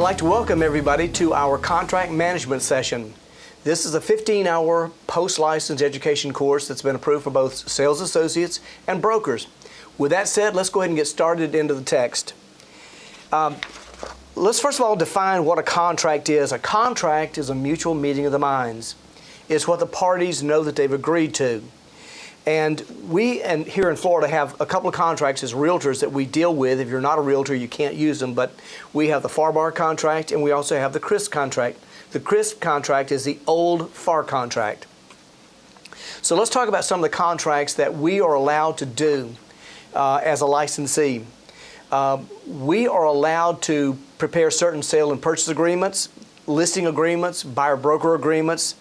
I'd like to welcome everybody to our contract management session. This is a 15-hour post-license education course that's been approved for both sales associates and brokers. With that said, let's go ahead and get started into the text. Let's first of all define what a contract is. A contract is a mutual meeting of the minds. It's what the parties know that they've agreed to. And we here in Florida have a couple of contracts as realtors that we deal with. If you're not a realtor, you can't use them, but we have the FAR contract and we also have the CRISP contract. The CRISP contract is the old FAR contract. So let's talk about some of the contracts that we are allowed to do as a licensee. We are allowed to prepare certain sale and purchase agreements, listing agreements, buyer-broker agreements,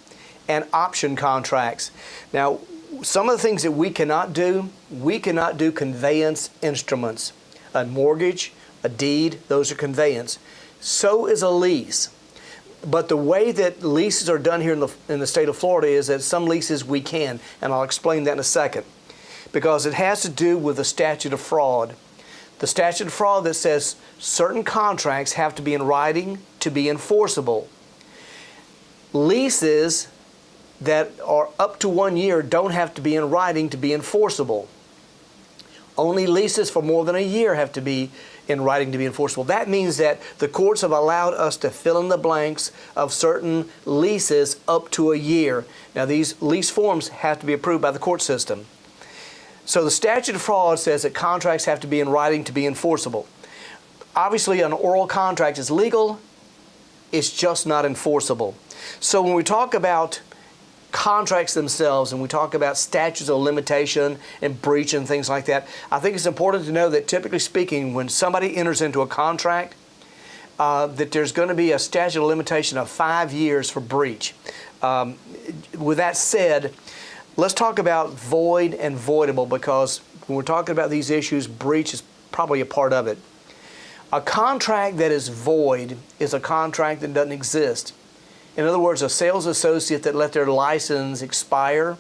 and option contracts. Now, some of the things that we cannot do conveyance instruments. A mortgage, a deed, those are conveyance. So is a lease. But the way that leases are done here in the state of Florida is that some leases we can, and I'll explain that in a second, because it has to do with the Statute of Fraud. The Statute of Fraud that says certain contracts have to be in writing to be enforceable. Leases that are up to 1 year don't have to be in writing to be enforceable. Only leases for more than a year have to be in writing to be enforceable. That means that the courts have allowed us to fill in the blanks of certain leases up to a year. Now, these lease forms have to be approved by the court system. So the Statute of Fraud says that contracts have to be in writing to be enforceable. Obviously, an oral contract is legal, it's just not enforceable. So when we talk about contracts themselves and we talk about statutes of limitation and breach and things like that, I think it's important to know that typically speaking, when somebody enters into a contract, that there's going to be a statute of limitation of 5 years for breach. With that said, let's talk about void and voidable, because when we're talking about these issues, breach is probably a part of it. A contract that is void is a contract that doesn't exist. In other words, a sales associate that let their license expire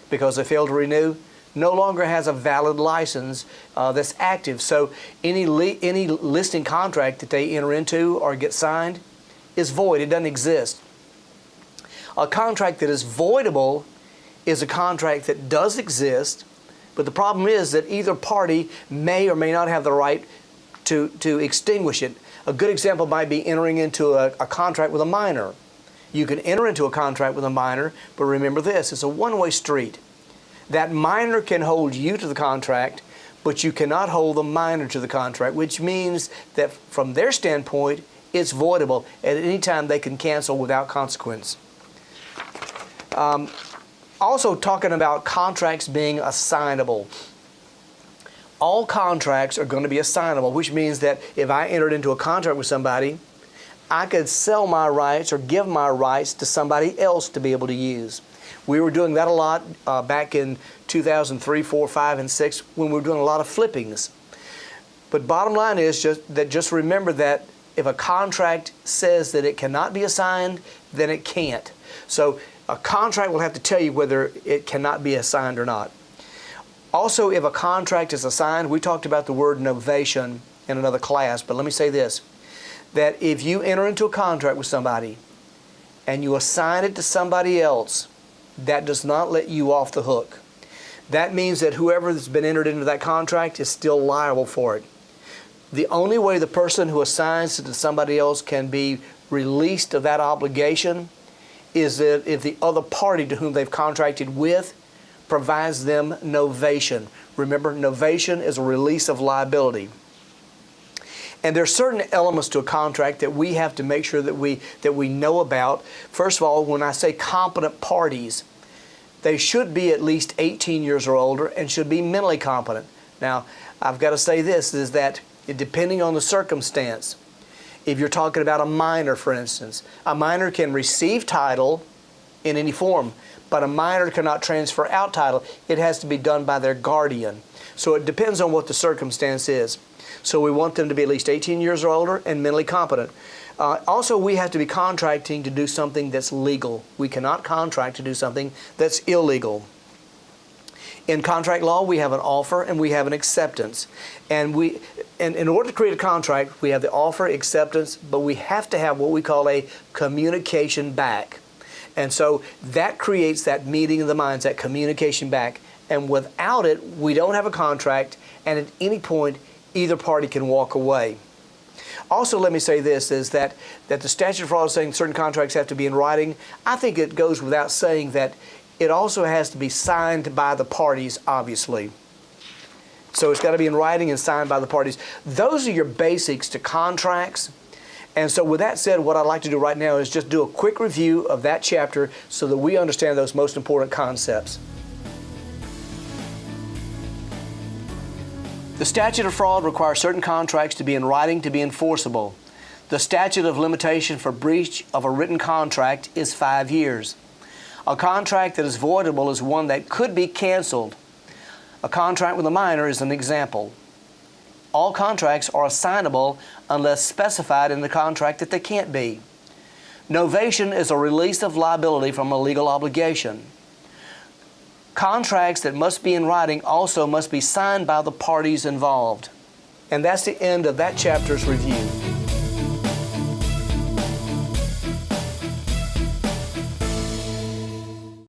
because they failed to renew no longer has a valid license that's active. So any listing contract that they enter into or get signed is void. It doesn't exist. A contract that is voidable is a contract that does exist, but the problem is that either party may or may not have the right to extinguish it. A good example might be entering into a contract with a minor. You can enter into a contract with a minor, but remember this, it's a one-way street. That minor can hold you to the contract, but you cannot hold the minor to the contract, which means that from their standpoint, it's voidable. At any time, they can cancel without consequence. Also talking about contracts being assignable. All contracts are going to be assignable, which means that if I entered into a contract with somebody, I could sell my rights or give my rights to somebody else to be able to use. We were doing that a lot back in 2003, 4, 5, and 6 when we were doing a lot of flippings. But bottom line is just remember that if a contract says that it cannot be assigned, then it can't. So a contract will have to tell you whether it cannot be assigned or not. Also, if a contract is assigned, we talked about the word novation in another class, but let me say this, that if you enter into a contract with somebody and you assign it to somebody else, that does not let you off the hook. That means that whoever has been entered into that contract is still liable for it. The only way the person who assigns it to somebody else can be released of that obligation is that if the other party to whom they've contracted with provides them novation. Remember, novation is a release of liability. And there are certain elements to a contract that we have to make sure that we know about. First of all, when I say competent parties, they should be at least 18 years or older and should be mentally competent. Now, I've got to say this, is that depending on the circumstance, if you're talking about a minor, for instance, a minor can receive title in any form, but a minor cannot transfer out title. It has to be done by their guardian. So it depends on what the circumstance is. So we want them to be at least 18 years or older and mentally competent. Also, we have to be contracting to do something that's legal. We cannot contract to do something that's illegal. In contract law, we have an offer and we have an acceptance. And in order to create a contract, we have the offer, acceptance, but we have to have what we call a communication back. And so that creates that meeting of the minds, that communication back. And without it, we don't have a contract, and at any point, either party can walk away. Also, let me say this, is that the statute of fraud is saying certain contracts have to be in writing. I think it goes without saying that it also has to be signed by the parties, obviously. So it's got to be in writing and signed by the parties. Those are your basics to contracts. And so with that said, what I'd like to do right now is just do a quick review of that chapter so that we understand those most important concepts. The statute of fraud requires certain contracts to be in writing to be enforceable. The statute of limitation for breach of a written contract is 5 years. A contract that is voidable is one that could be canceled. A contract with a minor is an example. All contracts are assignable unless specified in the contract that they can't be. Novation is a release of liability from a legal obligation. Contracts that must be in writing also must be signed by the parties involved. And that's the end of that chapter's review.